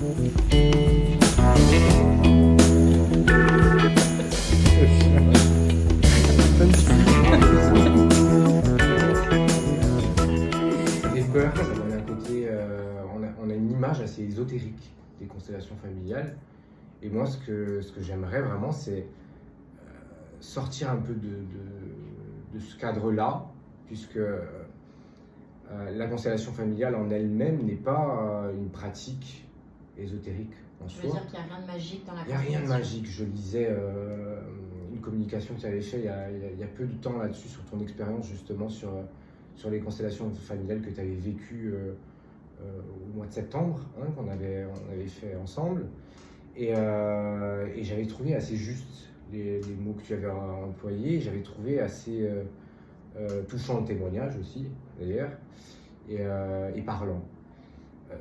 Ça fait peur, ça donne un côté, on a une image assez ésotérique des constellations familiales. Et moi, ce que j'aimerais vraiment, c'est sortir un peu de ce cadre-là, puisque la constellation familiale en elle-même n'est pas une pratique ésotérique en Tu veux soi. dire qu'il n'y a rien de magique dans la Il n'y a rien de constellation? magique. Je lisais une communication que tu avais fait il y a peu de temps là-dessus, sur ton expérience justement sur les constellations familiales que tu avais vécues au mois de septembre, hein, on avait fait ensemble. Et j'avais trouvé assez juste les mots que tu avais employés. J'avais trouvé assez touchant le témoignage aussi, d'ailleurs, et parlant.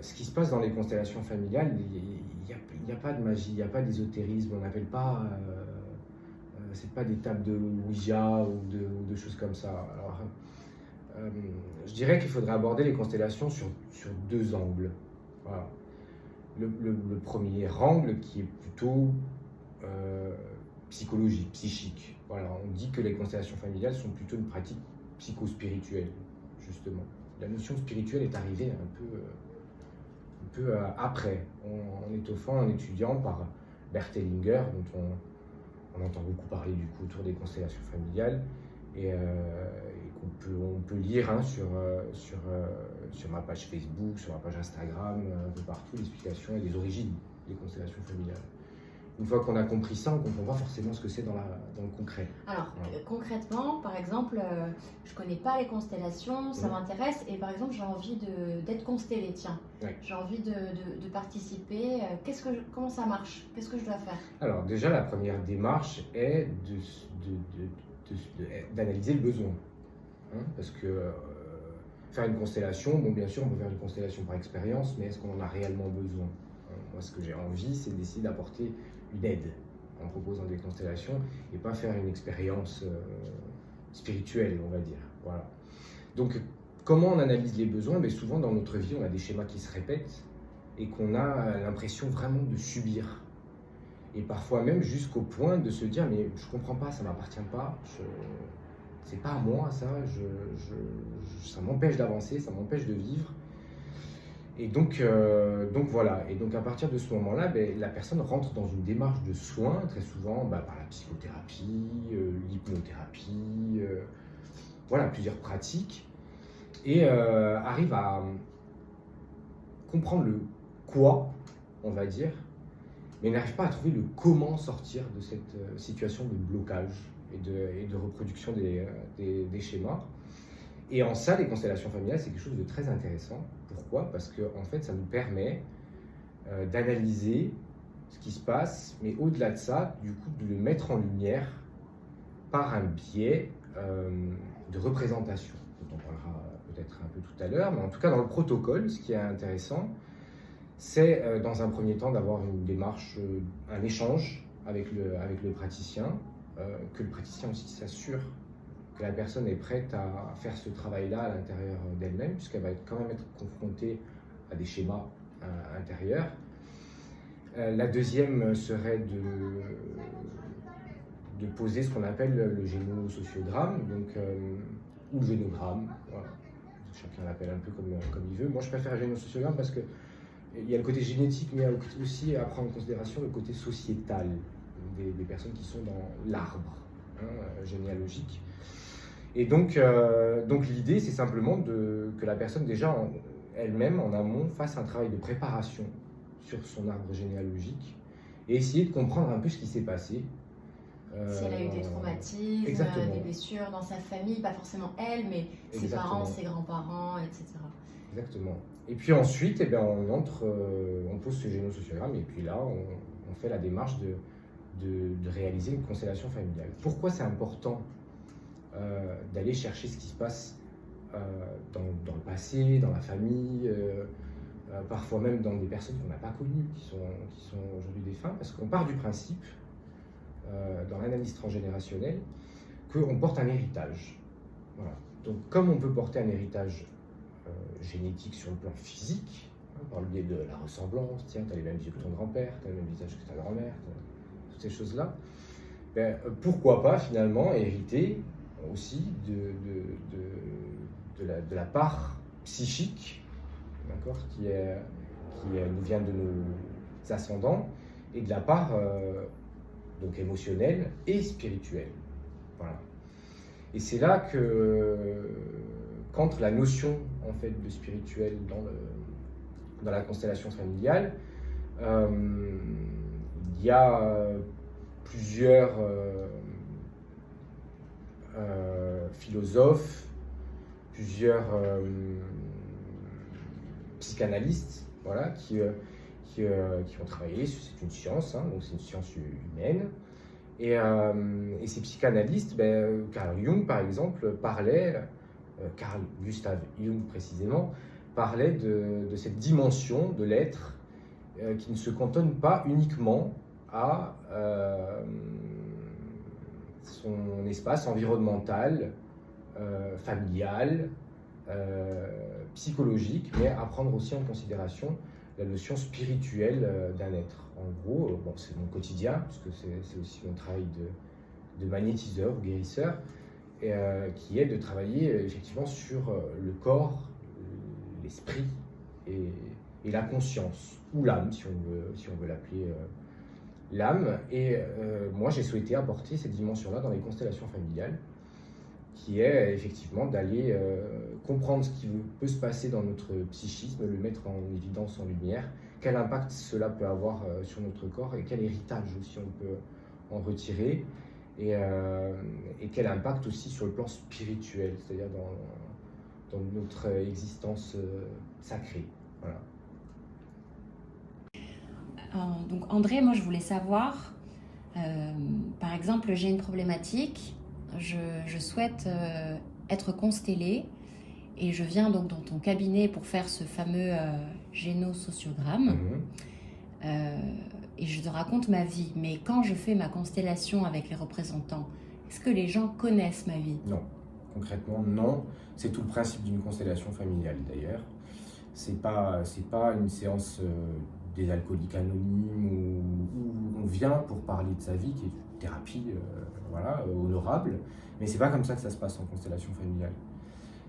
Ce qui se passe dans les constellations familiales, il n'y a pas de magie, il n'y a pas d'ésotérisme, on n'appelle pas, c'est pas des tables de Ouija ou de choses comme ça. Alors, je dirais qu'il faudrait aborder les constellations sur deux angles. Voilà. Le premier angle qui est plutôt psychologique, psychique. Voilà, on dit que les constellations familiales sont plutôt une pratique psychospirituelle, justement. La notion spirituelle est arrivée un peu après, en étoffant, en étudiant par Bert Hellinger, dont on entend beaucoup parler du coup autour des constellations familiales, et qu'on peut lire, hein, sur ma page Facebook, sur ma page Instagram, un peu partout, l'explication et les origines des constellations familiales. Une fois qu'on a compris ça, on ne comprend pas forcément ce que c'est dans le concret. Alors, concrètement, par exemple, je ne connais pas les constellations, ça m'intéresse, et par exemple, j'ai envie d'être constellée, tiens. Ouais. J'ai envie de participer. Comment ça marche? Qu'est-ce que je dois faire? Alors, déjà, la première démarche est d'analyser le besoin. Hein, parce que faire une constellation, bon, bien sûr, on peut faire une constellation par expérience, mais est-ce qu'on en a réellement besoin? Moi, ce que j'ai envie, c'est d'essayer d'apporter une aide en proposant des constellations et pas faire une expérience spirituelle, on va dire. Voilà. Donc, comment on analyse les besoins? Mais souvent, dans notre vie, on a des schémas qui se répètent et qu'on a l'impression vraiment de subir. Et parfois même jusqu'au point de se dire, mais je comprends pas, ça m'appartient pas, c'est pas à moi ça, ça m'empêche d'avancer, ça m'empêche de vivre. Et donc voilà, et donc à partir de ce moment-là, la personne rentre dans une démarche de soins, très souvent par la psychothérapie, l'hypnothérapie, voilà, plusieurs pratiques, et arrive à comprendre le quoi, on va dire, mais n'arrive pas à trouver le comment sortir de cette situation de blocage et de reproduction des schémas. Et en ça, les constellations familiales, c'est quelque chose de très intéressant. Pourquoi? Parce que en fait, ça nous permet d'analyser ce qui se passe, mais au-delà de ça, du coup, de le mettre en lumière par un biais de représentation, dont on parlera peut-être un peu tout à l'heure. Mais en tout cas, dans le protocole, ce qui est intéressant, c'est dans un premier temps d'avoir une démarche, un échange avec le praticien, que le praticien aussi s'assure que la personne est prête à faire ce travail-là à l'intérieur d'elle-même, puisqu'elle va quand même être confrontée à des schémas intérieurs. La deuxième serait de poser ce qu'on appelle le génosociogramme, donc, ou le génogramme, voilà. Chacun l'appelle un peu comme il veut. Moi, je préfère le génosociogramme parce qu'il y a le côté génétique, mais il y a aussi à prendre en considération le côté sociétal des personnes qui sont dans l'arbre généalogique. Et donc l'idée, c'est simplement que la personne, déjà elle-même, en amont, fasse un travail de préparation sur son arbre généalogique et essayer de comprendre un peu ce qui s'est passé. Si elle a eu des traumatismes, des blessures dans sa famille, pas forcément elle, mais ses parents, ses grands-parents, etc. Exactement. Et puis ensuite, on pose ce génosociogramme et puis là, on fait la démarche de réaliser une constellation familiale. Pourquoi c'est important d'aller chercher ce qui se passe dans le passé, dans la famille, parfois même dans des personnes qu'on n'a pas connues, qui sont aujourd'hui défunts, parce qu'on part du principe, dans l'analyse transgénérationnelle, qu'on porte un héritage. Voilà. Donc comme on peut porter un héritage génétique sur le plan physique, par le biais de la ressemblance. Tiens, tu as les mêmes yeux que ton grand-père, tu as le même visage que ta grand-mère, toutes ces choses-là. Ben, pourquoi pas finalement hériter aussi de la part psychique, d'accord, qui nous vient de nos ascendants, et de la part donc émotionnelle et spirituelle. Voilà. Et c'est là que qu'entre la notion en fait de spirituel dans la constellation familiale. Il y a plusieurs philosophes, plusieurs psychanalystes, voilà, qui ont travaillé. C'est une science, hein, donc c'est une science humaine. Et ces psychanalystes, Carl Jung par exemple, Carl Gustav Jung précisément, parlait de cette dimension de l'être qui ne se cantonne pas uniquement à son espace environnemental, familial, psychologique, mais à prendre aussi en considération la notion spirituelle d'un être. En gros, bon, c'est mon quotidien, puisque c'est aussi mon travail de magnétiseur ou guérisseur, qui est de travailler effectivement sur le corps, l'esprit et la conscience, ou l'âme, si on veut l'appeler l'âme. Et moi, j'ai souhaité apporter cette dimension-là dans les constellations familiales, qui est effectivement d'aller comprendre ce qui peut se passer dans notre psychisme, le mettre en évidence, en lumière, quel impact cela peut avoir sur notre corps et quel héritage aussi on peut en retirer, et quel impact aussi sur le plan spirituel, c'est-à-dire dans notre existence sacrée. Voilà. Donc André, moi je voulais savoir, par exemple, j'ai une problématique, je souhaite être constellée et je viens donc dans ton cabinet pour faire ce fameux génosociogramme. Et je te raconte ma vie, mais quand je fais ma constellation avec les représentants, est-ce que les gens connaissent ma vie? Non, concrètement non. C'est tout le principe d'une constellation familiale d'ailleurs. C'est pas une séance des alcooliques anonymes où on vient pour parler de sa vie, qui est une thérapie honorable, mais c'est pas comme ça que ça se passe en constellation familiale.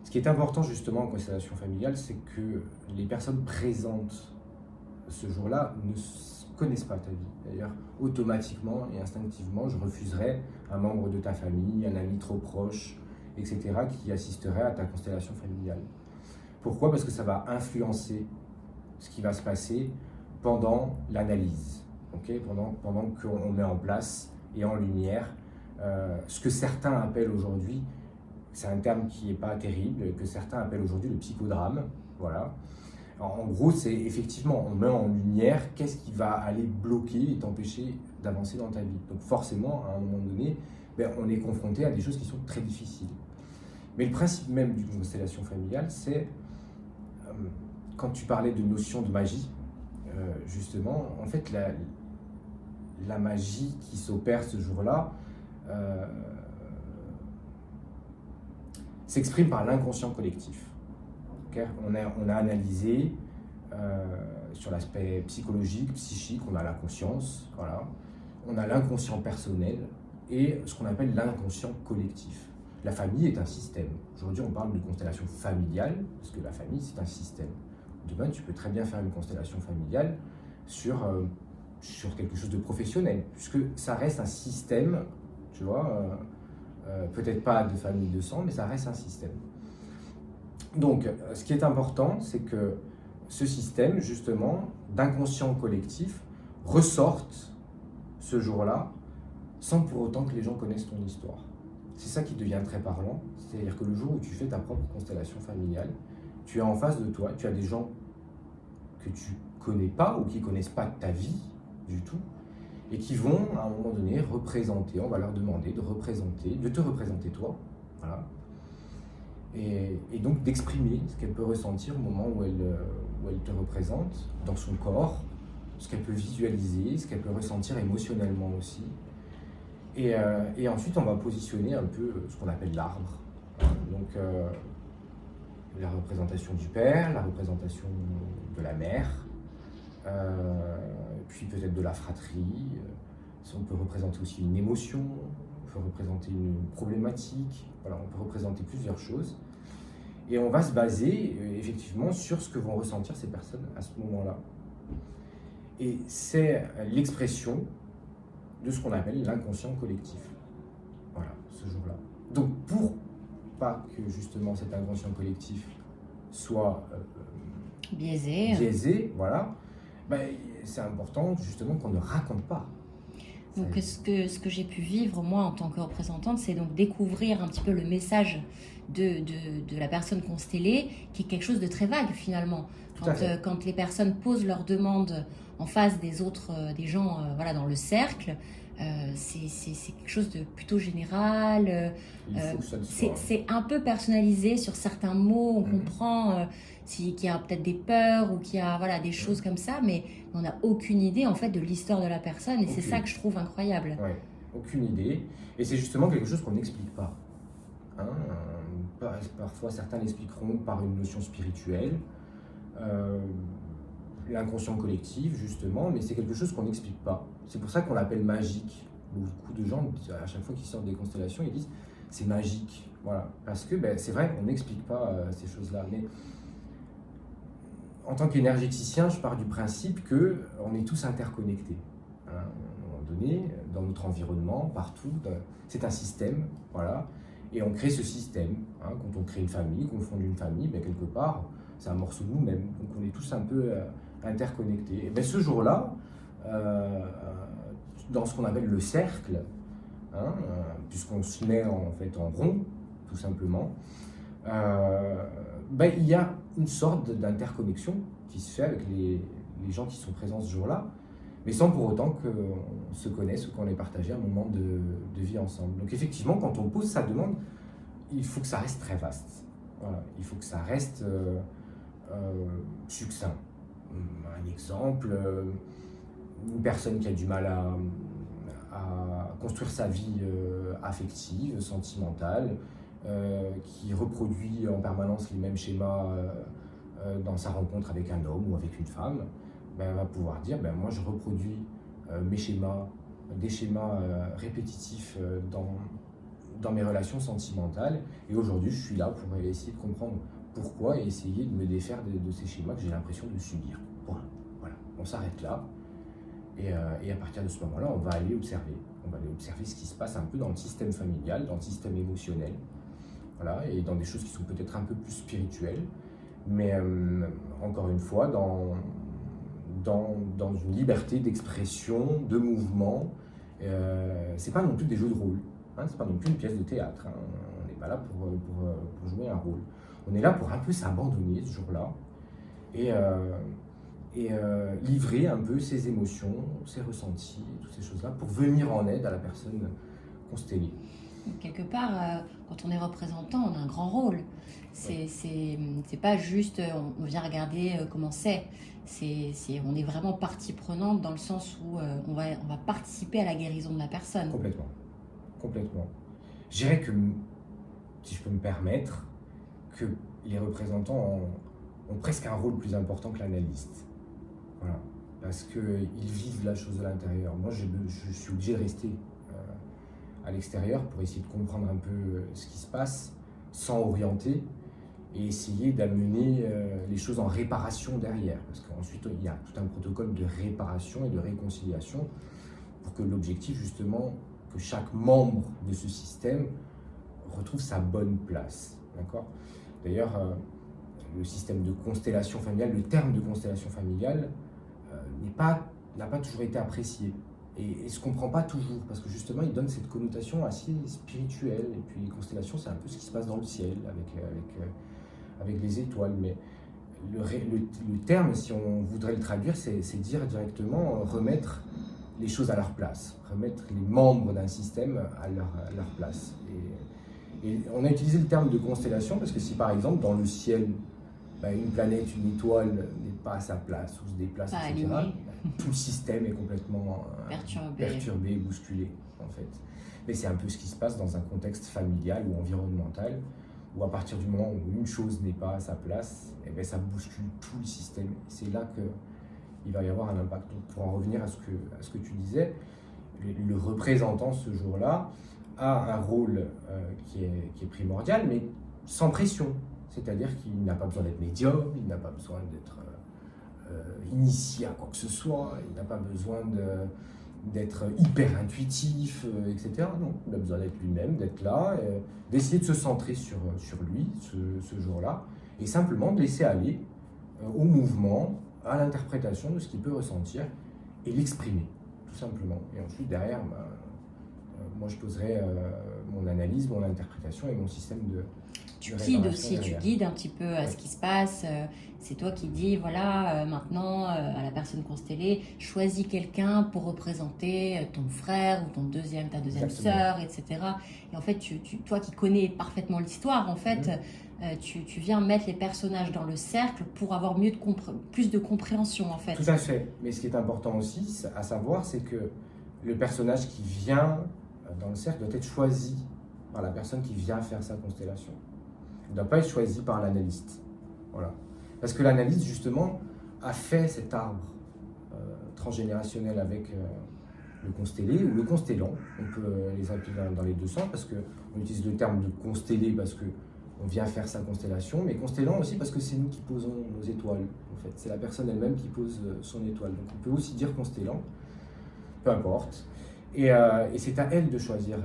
Ce qui est important justement en constellation familiale, c'est que les personnes présentes ce jour-là ne connaissent pas ta vie. D'ailleurs, automatiquement et instinctivement, je refuserais un membre de ta famille, un ami trop proche, etc., qui assisterait à ta constellation familiale. Pourquoi ? Parce que ça va influencer ce qui va se passer pendant l'analyse, okay ? pendant qu'on met en place et en lumière ce que certains appellent aujourd'hui, c'est un terme qui n'est pas terrible, que certains appellent aujourd'hui le psychodrame. Voilà. Alors, en gros, c'est effectivement, on met en lumière qu'est-ce qui va aller bloquer et t'empêcher d'avancer dans ta vie. Donc forcément, à un moment donné, on est confronté à des choses qui sont très difficiles. Mais le principe même d'une constellation familiale, c'est, quand tu parlais de notion de magie, justement, en fait, la magie qui s'opère ce jour-là s'exprime par l'inconscient collectif. Okay ? On a analysé sur l'aspect psychologique, psychique, on a la conscience, voilà. On a l'inconscient personnel et ce qu'on appelle l'inconscient collectif. La famille est un système. Aujourd'hui, on parle de constellation familiale, parce que la famille, c'est un système. Demain, tu peux très bien faire une constellation familiale sur quelque chose de professionnel, puisque ça reste un système, tu vois, peut-être pas de famille de sang, mais ça reste un système. Donc, ce qui est important, c'est que ce système, justement, d'inconscient collectif, ressorte ce jour-là, sans pour autant que les gens connaissent ton histoire. C'est ça qui devient très parlant, c'est-à-dire que le jour où tu fais ta propre constellation familiale, tu as en face de toi, tu as des gens que tu connais pas ou qui connaissent pas ta vie du tout, et qui vont, à un moment donné, représenter, on va leur demander de te représenter toi, voilà, et donc d'exprimer ce qu'elle peut ressentir au moment où elle te représente, dans son corps, ce qu'elle peut visualiser, ce qu'elle peut ressentir émotionnellement aussi. Et ensuite, on va positionner un peu ce qu'on appelle l'arbre. Donc, la représentation du père, la représentation de la mère, puis peut-être de la fratrie. On peut représenter aussi une émotion, on peut représenter une problématique, voilà, on peut représenter plusieurs choses. Et on va se baser effectivement sur ce que vont ressentir ces personnes à ce moment-là. Et c'est l'expression de ce qu'on appelle l'inconscient collectif. Voilà, ce jour-là. Donc pour pas que justement cet inconscient collectif soit biaisé, voilà, ben, c'est important justement qu'on ne raconte pas. Donc ce que j'ai pu vivre moi en tant que représentante, c'est donc découvrir un petit peu le message de la personne constellée, qui est quelque chose de très vague finalement. Quand les personnes posent leurs demandes en face des autres, des gens voilà, dans le cercle, c'est quelque chose de plutôt général. C'est un peu personnalisé sur certains mots, on comprend qu'il y a peut-être des peurs ou qu'il y a voilà, des choses comme ça, mais on n'a aucune idée en fait de l'histoire de la personne et c'est ça que je trouve incroyable. Ouais, aucune idée. Et c'est justement quelque chose qu'on n'explique pas. Hein, parfois certains l'expliqueront par une notion spirituelle, l'inconscient collectif justement, mais c'est quelque chose qu'on n'explique pas. C'est pour ça qu'on l'appelle magique. Beaucoup de gens, à chaque fois qu'ils sortent des constellations, ils disent c'est magique. Voilà. Parce que ben, c'est vrai qu'on n'explique pas ces choses-là. Mais en tant qu'énergéticien, je pars du principe qu'on est tous interconnectés. Hein, à un moment donné, dans notre environnement, partout, c'est un système, voilà, et on crée ce système. Hein, quand on crée une famille, qu'on fonde une famille, ben, quelque part, c'est un morceau de nous-mêmes. Donc on est tous un peu interconnectés. Et ben, ce jour-là, dans ce qu'on appelle le cercle, hein, puisqu'on se met en fait en rond, tout simplement, ben, il y a une sorte d'interconnexion qui se fait avec les gens qui sont présents ce jour-là, mais sans pour autant qu'on se connaisse ou qu'on ait partagé un moment de vie ensemble. Donc effectivement, quand on pose sa demande, il faut que ça reste très vaste. Voilà. Il faut que ça reste succinct. Un exemple, une personne qui a du mal à construire sa vie affective, sentimentale, qui reproduit en permanence les mêmes schémas dans sa rencontre avec un homme ou avec une femme, ben, elle va pouvoir dire, ben, moi je reproduis mes schémas, des schémas répétitifs dans mes relations sentimentales, et aujourd'hui je suis là pour essayer de comprendre pourquoi et essayer de me défaire de ces schémas que j'ai l'impression de subir. Voilà, on s'arrête là, et à partir de ce moment-là, on va aller observer. On va aller observer ce qui se passe un peu dans le système familial, dans le système émotionnel, voilà, et dans des choses qui sont peut-être un peu plus spirituelles, mais encore une fois, dans une liberté d'expression, de mouvement. C'est pas non plus des jeux de rôle, hein, c'est pas non plus une pièce de théâtre, hein. On n'est pas là pour jouer un rôle. On est là pour un peu s'abandonner ce jour-là et livrer un peu ses émotions, ses ressentis, toutes ces choses-là, pour venir en aide à la personne constellée. Quelque part, quand on est représentant, on a un grand rôle. C'est pas juste on vient regarder comment on est vraiment partie prenante dans le sens où on va participer à la guérison de la personne. Complètement. Je dirais que, si je peux me permettre, que les représentants ont presque un rôle plus important que l'analyste. Voilà. Parce qu'ils vivent la chose de l'intérieur. Moi, je suis obligé de rester à l'extérieur pour essayer de comprendre un peu ce qui se passe sans orienter et essayer d'amener les choses en réparation derrière. Parce qu'ensuite, il y a tout un protocole de réparation et de réconciliation pour que l'objectif, justement, que chaque membre de ce système retrouve sa bonne place. D'accord ? D'ailleurs, le système de constellation familiale, le terme de constellation familiale n'a pas toujours été apprécié et se comprend pas toujours parce que justement il donne cette connotation assez spirituelle et puis les constellations c'est un peu ce qui se passe dans le ciel avec les étoiles, mais le terme, si on voudrait le traduire, c'est dire directement remettre les choses à leur place, remettre les membres d'un système à leur place. Et on a utilisé le terme de constellation parce que si par exemple dans le ciel, une planète, une étoile n'est pas à sa place ou se déplace, etc., tout le système est complètement perturbé, bousculé en fait. Mais c'est un peu ce qui se passe dans un contexte familial ou environnemental où à partir du moment où une chose n'est pas à sa place, eh bien, ça bouscule tout le système. C'est là qu'il va y avoir un impact. Donc, pour en revenir à ce que tu disais, le représentant ce jour-là a un rôle qui est primordial, mais sans pression. C'est-à-dire qu'il n'a pas besoin d'être médium, il n'a pas besoin d'être initié à quoi que ce soit, il n'a pas besoin d'être hyper intuitif, etc. Non, il a besoin d'être lui-même, d'être là, d'essayer de se centrer sur lui ce jour-là, et simplement de laisser aller au mouvement, à l'interprétation de ce qu'il peut ressentir, et l'exprimer, tout simplement. Et ensuite, derrière, moi je poserai mon analyse, mon interprétation et mon système de guides aussi, tu guides un petit peu à ce qui se passe. C'est toi qui dis, voilà, maintenant, à la personne constellée, choisis quelqu'un pour représenter ton frère ou ta deuxième sœur, etc. Et en fait, toi qui connais parfaitement l'histoire, en fait, tu viens mettre les personnages dans le cercle pour avoir plus de compréhension, en fait. Tout à fait. Mais ce qui est important aussi à savoir, c'est que le personnage qui vient dans le cercle doit être choisi par la personne qui vient faire sa constellation. Il ne doit pas être choisi par l'analyste. Voilà. Parce que l'analyste, justement, a fait cet arbre transgénérationnel avec le constellé ou le constellant. On peut les appeler dans les deux sens, parce qu'on utilise le terme de constellé parce qu'on vient faire sa constellation, mais constellant aussi parce que c'est nous qui posons nos étoiles. En fait, c'est la personne elle-même qui pose son étoile. Donc on peut aussi dire constellant, peu importe. Et c'est à elle de choisir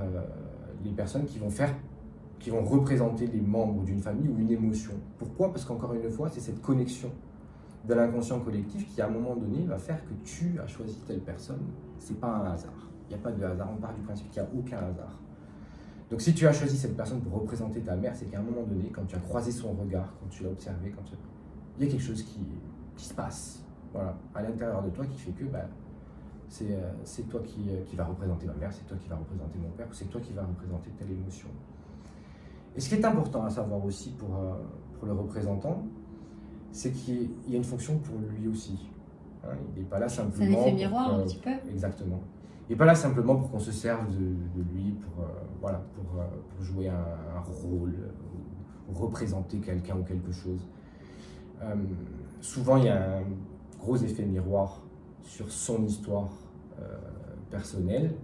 les personnes qui vont représenter les membres d'une famille ou une émotion. Pourquoi? Parce qu'encore une fois, c'est cette connexion de l'inconscient collectif qui, à un moment donné, va faire que tu as choisi telle personne. C'est pas un hasard. Il n'y a pas de hasard. On part du principe qu'il n'y a aucun hasard. Donc si tu as choisi cette personne pour représenter ta mère, c'est qu'à un moment donné, quand tu as croisé son regard, quand tu l'as observé, il y a quelque chose qui se passe, voilà, à l'intérieur de toi qui fait que c'est toi qui va représenter ma mère, c'est toi qui va représenter mon père, c'est toi qui va représenter telle émotion. Et ce qui est important à savoir aussi pour le représentant, c'est qu'il y a une fonction pour lui aussi. Hein, il n'est pas là simplement... C'est un effet miroir un petit peu. Exactement. Il n'est pas là simplement pour qu'on se serve de lui, pour jouer un rôle, ou représenter quelqu'un ou quelque chose. Souvent, il y a un gros effet miroir sur son histoire personnelle,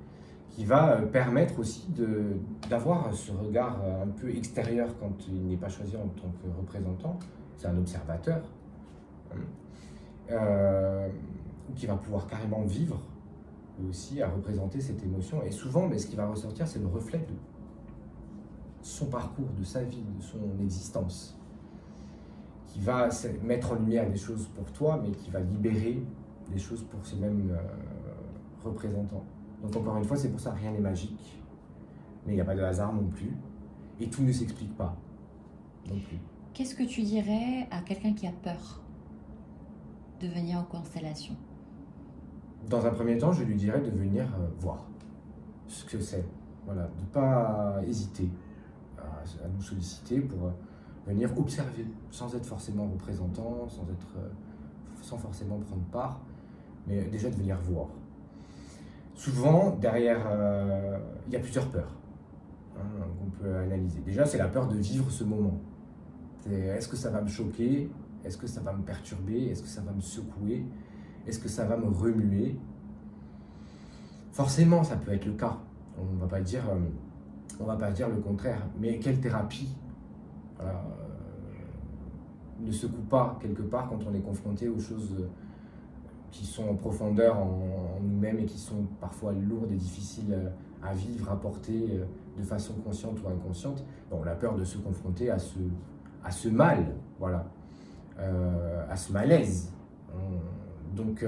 qui va permettre aussi d'avoir ce regard un peu extérieur quand il n'est pas choisi en tant que représentant. C'est un observateur qui va pouvoir carrément vivre aussi à représenter cette émotion. Et souvent, ce qui va ressortir, c'est le reflet de son parcours, de sa vie, de son existence, qui va mettre en lumière des choses pour toi, mais qui va libérer des choses pour ces mêmes représentants. Donc encore une fois, c'est pour ça, rien n'est magique, mais il n'y a pas de hasard non plus, et tout ne s'explique pas non plus. Qu'est-ce que tu dirais à quelqu'un qui a peur de venir en constellation? Dans un premier temps, je lui dirais de venir voir ce que c'est. Voilà, de ne pas hésiter à nous solliciter pour venir observer, sans être forcément représentant, sans forcément prendre part, mais déjà de venir voir. Souvent, derrière, il y a plusieurs peurs qu'on peut analyser. Déjà, c'est la peur de vivre ce moment. Est-ce que ça va me choquer? Est-ce que ça va me perturber? Est-ce que ça va me secouer? Est-ce que ça va me remuer? Forcément, ça peut être le cas. On ne va pas dire le contraire. Mais quelle thérapie ne secoue pas quelque part quand on est confronté aux choses qui sont en profondeur en nous-mêmes et qui sont parfois lourdes et difficiles à vivre, à porter de façon consciente ou inconsciente. Bon, on a peur de se confronter à ce mal, voilà, à ce malaise. Donc,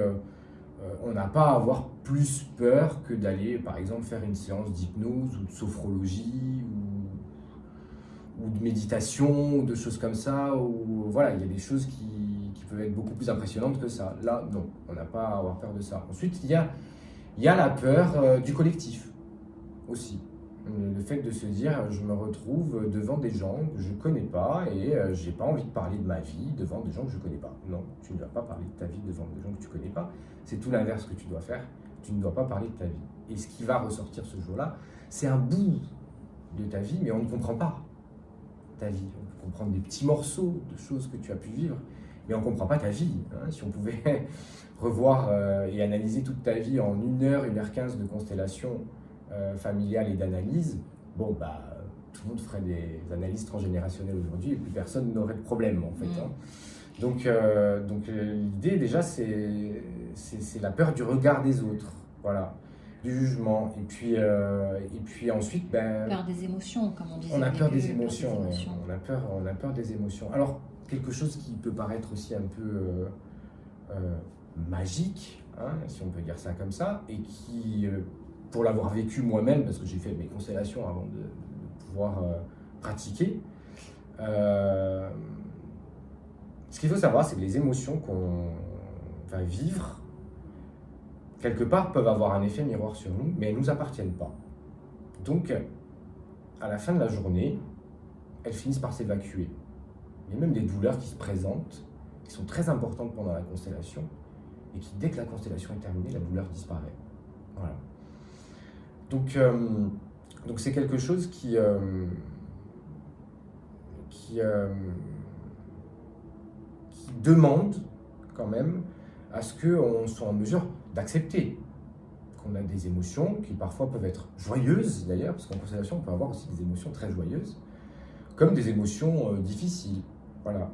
on n'a pas à avoir plus peur que d'aller, par exemple, faire une séance d'hypnose ou de sophrologie ou de méditation ou de choses comme ça. Voilà, il y a des choses qui peuvent être beaucoup plus impressionnantes que ça. Là, non, on n'a pas à avoir peur de ça. Ensuite, il y a la peur du collectif aussi. Le fait de se dire, je me retrouve devant des gens que je ne connais pas et je n'ai pas envie de parler de ma vie devant des gens que je ne connais pas. Non, tu ne dois pas parler de ta vie devant des gens que tu ne connais pas. C'est tout l'inverse que tu dois faire. Tu ne dois pas parler de ta vie. Et ce qui va ressortir ce jour-là, c'est un bout de ta vie, mais on ne comprend pas. ta vie. On peut comprendre des petits morceaux de choses que tu as pu vivre, mais on ne comprend pas ta vie. Hein. Si on pouvait revoir et analyser toute ta vie en 1 heure, 1h15 de constellation familiale et d'analyse, bon, tout le monde ferait des analyses transgénérationnelles aujourd'hui et plus personne n'aurait de problème, en fait. Hein. Donc l'idée, déjà, c'est la peur du regard des autres, voilà, du jugement. Et puis ensuite, peur des émotions, comme on disait. On a peur des émotions, ouais. On a peur des émotions. Alors, quelque chose qui peut paraître aussi un peu magique, hein, si on peut dire ça comme ça, et qui, pour l'avoir vécu moi-même, parce que j'ai fait mes constellations avant de pouvoir pratiquer, ce qu'il faut savoir, c'est que les émotions qu'on va vivre, quelque part, peuvent avoir un effet miroir sur nous, mais elles ne nous appartiennent pas. Donc, à la fin de la journée, elles finissent par s'évacuer. Il y a même des douleurs qui se présentent, qui sont très importantes pendant la constellation, et qui, dès que la constellation est terminée, la douleur disparaît. Voilà. Donc c'est quelque chose qui demande quand même à ce qu'on soit en mesure d'accepter qu'on a des émotions qui parfois peuvent être joyeuses d'ailleurs, parce qu'en constellation on peut avoir aussi des émotions très joyeuses, comme des émotions difficiles. Voilà.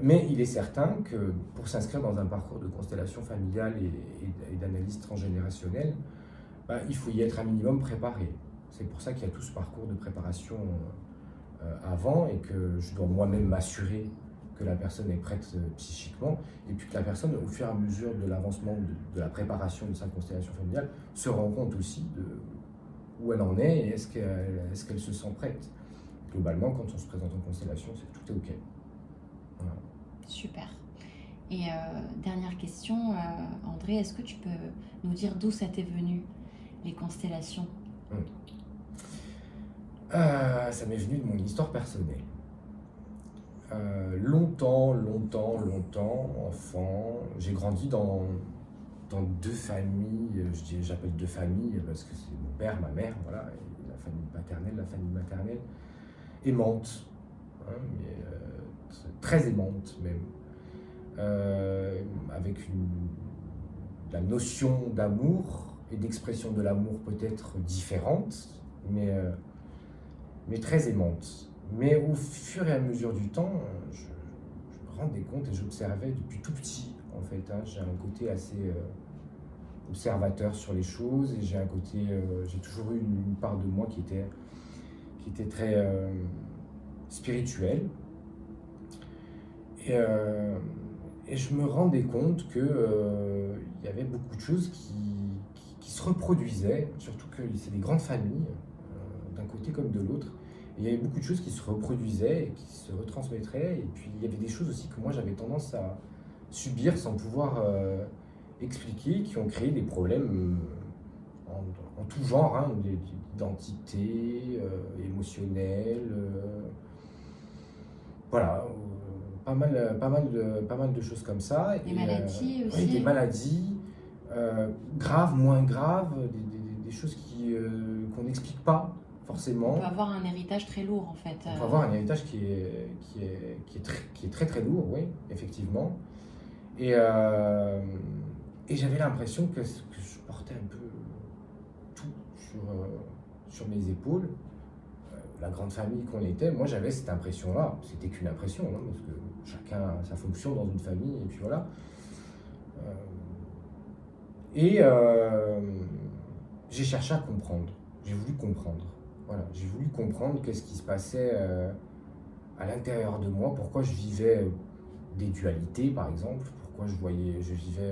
Mais il est certain que pour s'inscrire dans un parcours de constellation familiale et d'analyse transgénérationnelle, il faut y être un minimum préparé. C'est pour ça qu'il y a tout ce parcours de préparation avant et que je dois moi-même m'assurer que la personne est prête psychiquement et puis que la personne, au fur et à mesure de l'avancement de la préparation de sa constellation familiale, se rend compte aussi de où elle en est et est-ce qu'elle se sent prête. Globalement, quand on se présente en constellation, c'est que tout est OK. Voilà. Super. Et dernière question, André, est-ce que tu peux nous dire d'où ça t'est venu, les constellations ? Ça m'est venu de mon histoire personnelle. Longtemps, enfant, j'ai grandi dans 2 familles, j'appelle 2 familles parce que c'est mon père, ma mère, voilà, et la famille paternelle, la famille maternelle, aimante, hein, mais, très aimante même, avec la notion d'amour et d'expression de l'amour peut-être différente, mais très aimante. Mais au fur et à mesure du temps, je me rendais compte et j'observais depuis tout petit, en fait. Hein, j'ai un côté assez observateur sur les choses et j'ai toujours eu une part de moi qui était très spirituelle. Et je me rendais compte qu'il y avait beaucoup de choses qui se reproduisaient, surtout que c'est des grandes familles, d'un côté comme de l'autre. Et il y avait beaucoup de choses qui se reproduisaient et qui se retransmettraient. Et puis il y avait des choses aussi que moi j'avais tendance à subir sans pouvoir expliquer, qui ont créé des problèmes en tout genre, hein, d'identité, émotionnelle, voilà, pas mal de choses comme ça. Des maladies aussi. Oui, des maladies graves, moins graves, des choses qu'on n'explique pas forcément. On peut avoir un héritage très lourd en fait. On peut avoir un héritage qui est très très lourd, oui, effectivement. Et j'avais l'impression que je portais un peu tout sur mes épaules. La grande famille qu'on était, moi j'avais cette impression-là. C'était qu'une impression, hein, parce que chacun a sa fonction dans une famille, et puis voilà. J'ai cherché à comprendre. J'ai voulu comprendre. Voilà, j'ai voulu comprendre qu'est-ce qui se passait à l'intérieur de moi, pourquoi je vivais des dualités, par exemple, pourquoi je vivais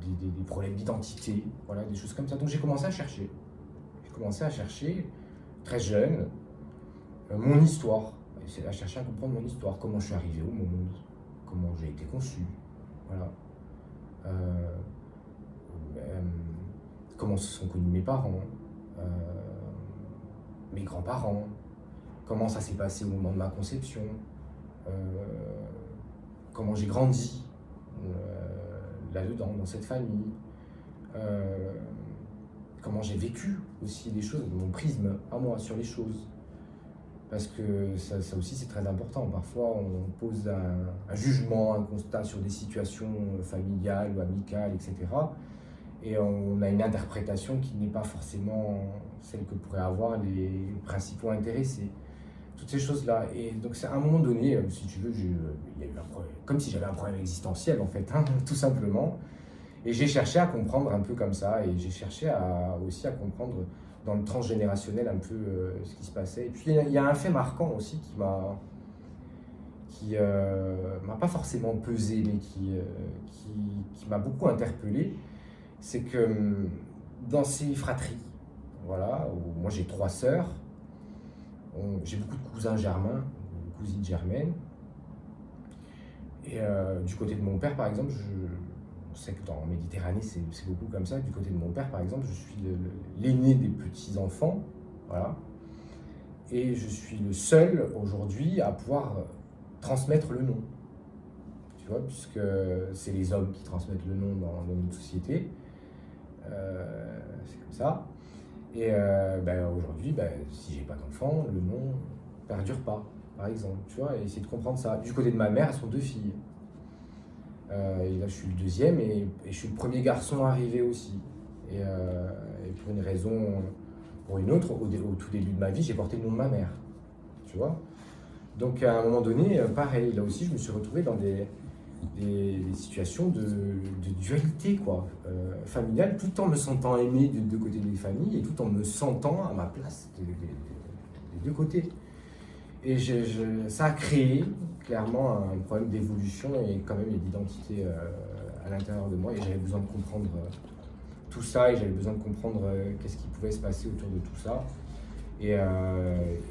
des problèmes d'identité, voilà, des choses comme ça. Donc j'ai commencé à chercher. Très jeune, mon histoire. C'est à chercher à comprendre mon histoire, comment je suis arrivé au monde, comment j'ai été conçu, voilà. Comment se sont connus mes parents, mes grands-parents, comment ça s'est passé au moment de ma conception, comment j'ai grandi là-dedans, dans cette famille, comment j'ai vécu aussi les choses, mon prisme à moi sur les choses. parce que ça aussi c'est très important. Parfois on pose un jugement, un constat sur des situations familiales ou amicales, etc. Et on a une interprétation qui n'est pas forcément celle que pourraient avoir les principaux intéressés. Toutes ces choses-là. Et donc c'est à un moment donné, si tu veux, il y a eu un problème, comme si j'avais un problème existentiel en fait, hein, tout simplement. Et j'ai cherché à comprendre un peu comme ça, et j'ai cherché aussi à comprendre dans le transgénérationnel un peu ce qui se passait. Et puis il y a un fait marquant aussi qui m'a pas forcément pesé, mais qui m'a beaucoup interpellé. C'est que dans ces fratries, voilà, où moi j'ai 3 sœurs, j'ai beaucoup de cousins germains, de cousines germaines. Et du côté de mon père, par exemple, on sait que dans Méditerranée, c'est beaucoup comme ça. Du côté de mon père, par exemple, je suis l'aîné des petits-enfants. Voilà. Et je suis le seul aujourd'hui à pouvoir transmettre le nom. Tu vois, puisque c'est les hommes qui transmettent le nom dans notre société. C'est comme ça. Et aujourd'hui, si j'ai pas d'enfant, le nom perdure pas, par exemple. Tu vois, et essayer de comprendre ça. Du côté de ma mère, elles sont 2 filles. Et là, je suis le deuxième et je suis le premier garçon arrivé aussi. Et pour une raison, pour une autre, au tout début de ma vie, j'ai porté le nom de ma mère. Tu vois. Donc à un moment donné, pareil, là aussi, je me suis retrouvé dans des situations de dualité quoi, familiale, tout en me sentant aimé des 2 côtés des familles et tout en me sentant à ma place des 2 côtés. Et ça a créé clairement un problème d'évolution et quand même d'identité à l'intérieur de moi, et j'avais besoin de comprendre tout ça, et j'avais besoin de comprendre qu'est-ce qui pouvait se passer autour de tout ça. Et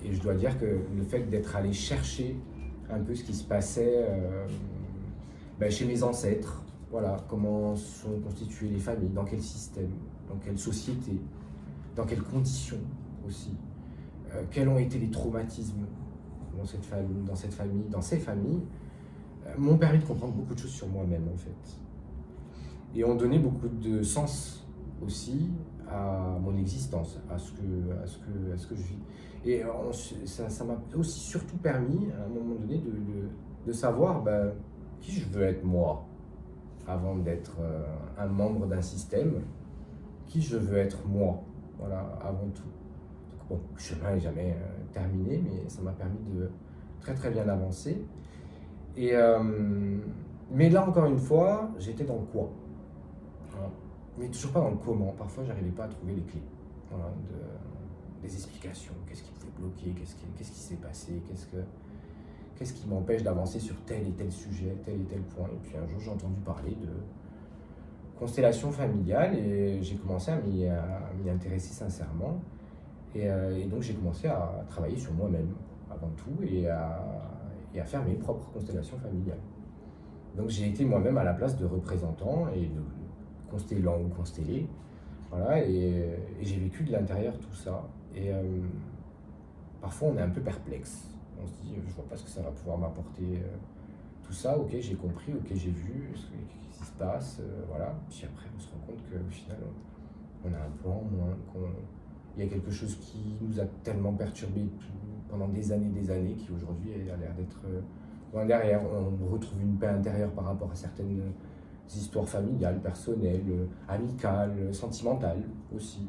je dois dire que le fait d'être allé chercher un peu ce qui se passait chez mes ancêtres, voilà, comment sont constituées les familles, dans quel système, dans quelle société, dans quelles conditions aussi, quels ont été les traumatismes dans cette famille, dans ces familles, m'ont permis de comprendre beaucoup de choses sur moi-même en fait. Et ont donné beaucoup de sens aussi à mon existence, à ce que je vis. Et ça m'a aussi surtout permis, à un moment donné, de savoir qui je veux être moi, avant d'être un membre d'un système, qui je veux être moi, voilà, avant tout. Donc, bon, le chemin n'est jamais terminé, mais ça m'a permis de très très bien avancer. Et, mais là, encore une fois, j'étais dans le quoi. Voilà. Mais toujours pas dans le comment. Parfois, j'arrivais pas à trouver les clés, voilà, des explications. Qu'est-ce qui pouvait bloquer, qu'est-ce qui s'est passé, qu'est-ce qui m'empêche d'avancer sur tel et tel sujet, tel et tel point. Et puis un jour, j'ai entendu parler de constellation familiale et j'ai commencé à m'y intéresser sincèrement. Et donc, j'ai commencé à travailler sur moi-même avant tout et à faire mes propres constellations familiales. Donc, j'ai été moi-même à la place de représentant et de constellant ou constellé. Voilà, et j'ai vécu de l'intérieur tout ça. Et parfois, on est un peu perplexe. On se dit, je vois pas ce que ça va pouvoir m'apporter, tout ça. Ok, j'ai compris, ok, j'ai vu ce qui se passe, voilà. Puis après, on se rend compte qu'au final, on a un point en moins, il y a quelque chose qui nous a tellement perturbés pendant des années, qui aujourd'hui a l'air d'être loin derrière. On retrouve une paix intérieure par rapport à certaines histoires familiales, personnelles, amicales, sentimentales aussi,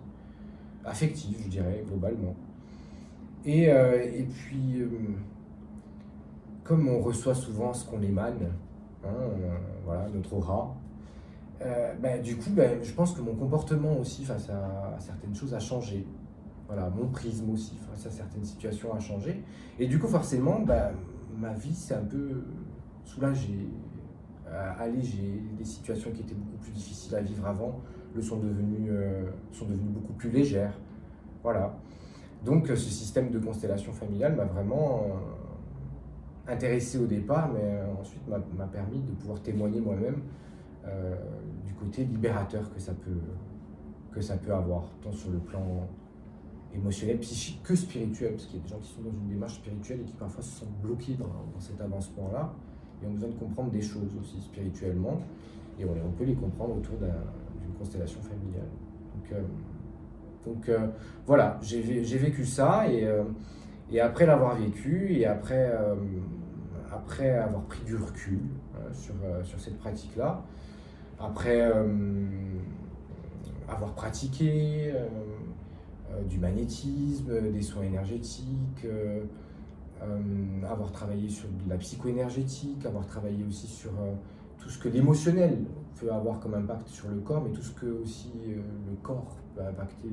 affectives, je dirais, globalement. Et puis, comme on reçoit souvent ce qu'on émane, hein, voilà, notre aura, du coup, je pense que mon comportement aussi face à certaines choses a changé. Voilà, mon prisme aussi face à certaines situations a changé. Et du coup, forcément, ma vie s'est un peu soulagée, allégée. Des situations qui étaient beaucoup plus difficiles à vivre avant sont devenues beaucoup plus légères. Voilà. Donc, ce système de constellation familiale m'a vraiment intéressé au départ, mais ensuite m'a permis de pouvoir témoigner moi-même du côté libérateur que ça peut avoir, tant sur le plan émotionnel, psychique que spirituel, parce qu'il y a des gens qui sont dans une démarche spirituelle et qui parfois se sentent bloqués dans cet avancement-là, et ont besoin de comprendre des choses aussi spirituellement, et on peut les comprendre autour d'une constellation familiale. Donc voilà, j'ai vécu ça, et Et après l'avoir vécu, et après avoir pris du recul sur cette pratique-là, après avoir pratiqué du magnétisme, des soins énergétiques, avoir travaillé sur de la psycho-énergétique, avoir travaillé aussi sur tout ce que l'émotionnel peut avoir comme impact sur le corps, mais tout ce que aussi le corps peut impacter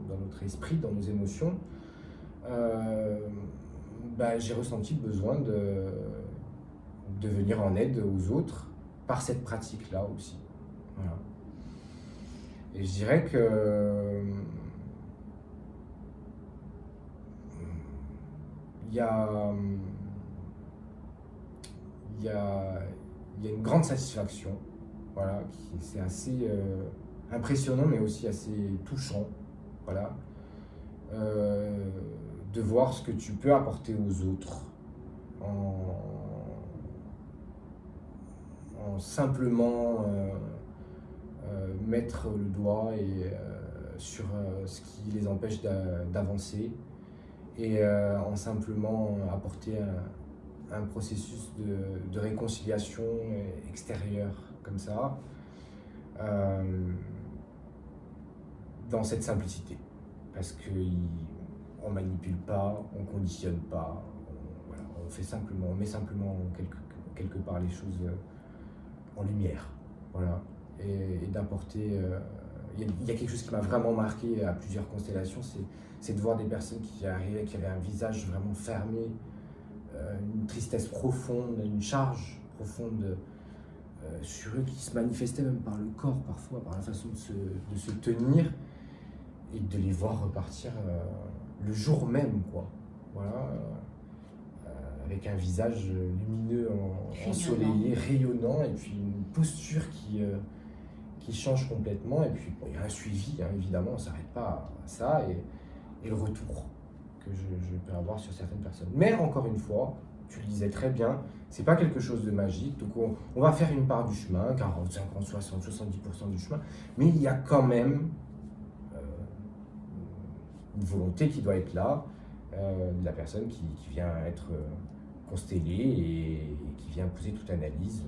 dans notre esprit, dans nos émotions. J'ai ressenti le besoin de venir en aide aux autres par cette pratique-là aussi. Voilà. Et je dirais que il y a une grande satisfaction, voilà, c'est assez impressionnant, mais aussi assez touchant, voilà, de voir ce que tu peux apporter aux autres en simplement mettre le doigt sur ce qui les empêche d'avancer, et en simplement apporter un processus de réconciliation extérieure comme ça, dans cette simplicité, parce qu'on ne manipule pas, on ne conditionne pas, on met simplement quelque part les choses en lumière, voilà, et d'apporter. Il y a quelque chose qui m'a vraiment marqué à plusieurs constellations, c'est de voir des personnes qui arrivaient, qui avaient un visage vraiment fermé, une tristesse profonde, une charge profonde sur eux, qui se manifestait même par le corps parfois, par la façon de se tenir, et de les voir repartir le jour même, quoi. Voilà, avec un visage lumineux, ensoleillé, rayonnant, et puis une posture qui change complètement, et puis il y a un suivi, hein, évidemment, on ne s'arrête pas à ça, et le retour que je peux avoir sur certaines personnes. Mais encore une fois, tu le disais très bien, c'est pas quelque chose de magique, donc on va faire une part du chemin, 40, 50, 60, 70% du chemin, mais il y a quand même une volonté qui doit être là, de la personne qui vient être constellée et qui vient poser toute analyse.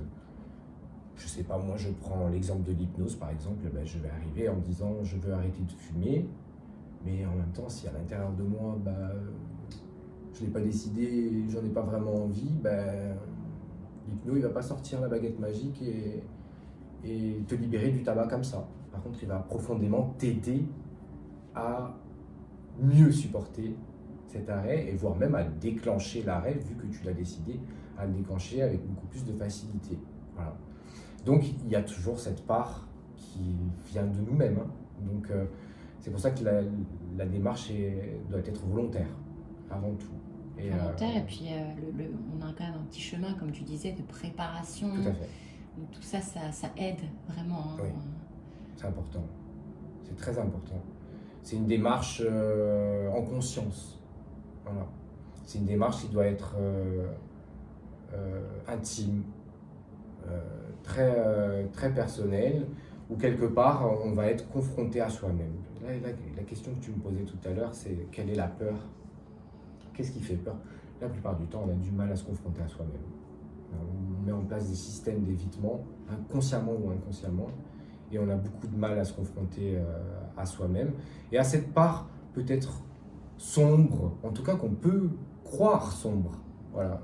Je sais pas, moi je prends l'exemple de l'hypnose par exemple, je vais arriver en me disant je veux arrêter de fumer, mais en même temps si à l'intérieur de moi je l'ai pas décidé, j'en ai pas vraiment envie, l'hypno il va pas sortir la baguette magique et te libérer du tabac comme ça. Par contre il va profondément t'aider à mieux supporter cet arrêt, et voire même à déclencher l'arrêt, vu que tu l'as décidé, à le déclencher avec beaucoup plus de facilité. Voilà. Donc il y a toujours cette part qui vient de nous-mêmes, hein. Donc c'est pour ça que la démarche doit être volontaire, avant tout. Et volontaire, et puis on a quand même un petit chemin, comme tu disais, de préparation. Tout à fait. Donc tout ça, ça aide vraiment. Hein. Oui, c'est important. C'est très important. C'est une démarche en conscience. Voilà. C'est une démarche qui doit être intime, très personnelle, où quelque part on va être confronté à soi-même. La question que tu me posais tout à l'heure, c'est quelle est la peur? Qu'est-ce qui fait peur? La plupart du temps, on a du mal à se confronter à soi-même. On met en place des systèmes d'évitement, consciemment ou inconsciemment, et on a beaucoup de mal à se confronter à soi-même, et à cette part peut-être sombre, en tout cas qu'on peut croire sombre, voilà,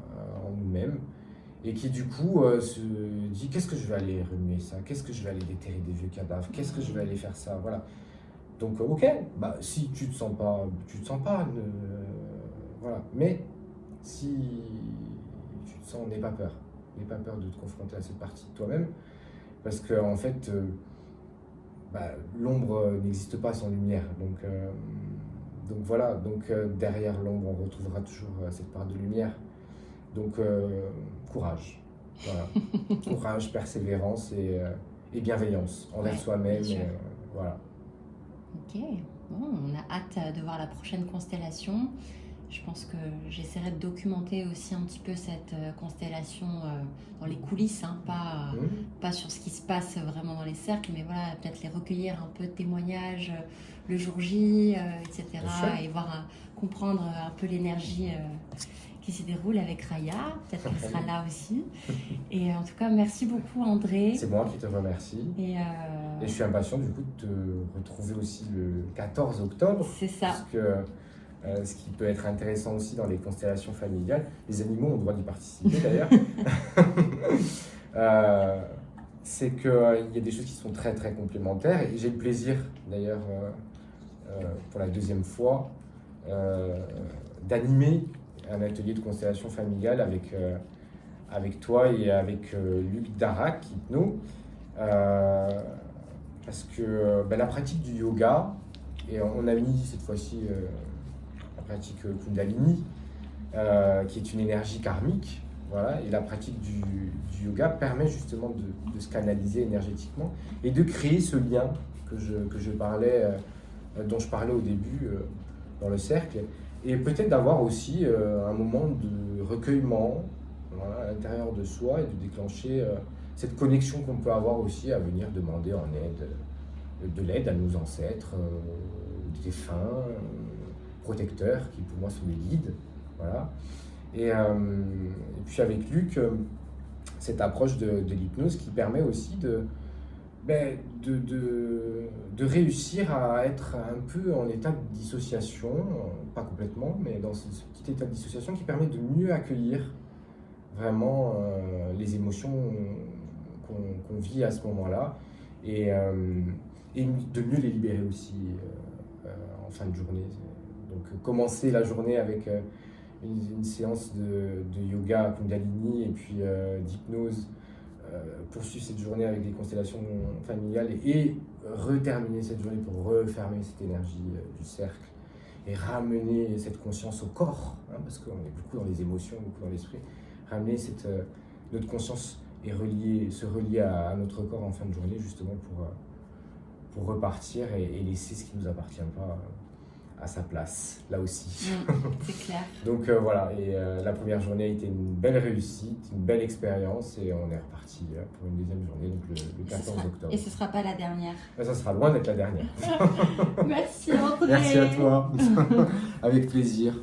en nous-mêmes, et qui du coup se dit qu'est-ce que je vais aller remuer ça, qu'est-ce que je vais aller déterrer des vieux cadavres, qu'est-ce que je vais aller faire ça, voilà. Donc ok, si tu te sens pas, voilà. Mais si tu te sens, n'aie pas peur de te confronter à cette partie de toi-même, parce que en fait l'ombre n'existe pas sans lumière, donc voilà, derrière l'ombre on retrouvera toujours cette part de lumière, donc courage, voilà. Courage, persévérance et bienveillance envers soi-même, voilà. Ok, bon, on a hâte de voir la prochaine constellation. Je pense que j'essaierai de documenter aussi un petit peu cette constellation dans les coulisses, hein, pas sur ce qui se passe vraiment dans les cercles, mais voilà, peut-être les recueillir un peu de témoignages le jour J, etc. Et voir, comprendre un peu l'énergie qui s'y déroule avec Raya. Peut-être qu'elle sera là aussi. Et en tout cas, merci beaucoup André. C'est moi qui te remercie. Et je suis impatient du coup de te retrouver aussi le 14 octobre. C'est ça. Parce que ce qui peut être intéressant aussi dans les constellations familiales, les animaux ont le droit d'y participer d'ailleurs, c'est qu'il y a des choses qui sont très très complémentaires. Et j'ai le plaisir d'ailleurs, pour la deuxième fois, d'animer un atelier de constellation familiale avec toi et avec Luc Darak, Hypno, parce que la pratique du yoga, et on a mis cette fois-ci la pratique Kundalini, qui est une énergie karmique, voilà, et la pratique du yoga permet justement de se canaliser énergétiquement et de créer ce lien que je parlais, dont je parlais au début dans le cercle, et peut-être d'avoir aussi un moment de recueillement, voilà, à l'intérieur de soi, et de déclencher cette connexion qu'on peut avoir aussi à venir demander en aide, de l'aide à nos ancêtres, défunts, protecteurs, qui pour moi sont des guides. Voilà. Et puis avec Luc, cette approche de l'hypnose qui permet aussi de réussir à être un peu en état de dissociation, pas complètement, mais dans ce petit état de dissociation qui permet de mieux accueillir vraiment les émotions qu'on vit à ce moment-là, et de mieux les libérer aussi en fin de journée. Donc commencer la journée avec une séance de yoga Kundalini et puis d'hypnose, poursuivre cette journée avec des constellations familiales et reterminer cette journée pour refermer cette énergie du cercle et ramener cette conscience au corps, hein, parce qu'on est beaucoup dans les émotions, beaucoup dans l'esprit, ramener notre conscience et se relier à notre corps en fin de journée, justement pour repartir et laisser ce qui ne nous appartient pas à sa place, là aussi. C'est clair. Donc voilà, et la première journée a été une belle réussite, une belle expérience, et on est reparti pour une deuxième journée, donc le 14 octobre. Et ce ne sera pas la dernière. Ça sera loin d'être la dernière. Merci André. Merci à toi, avec plaisir.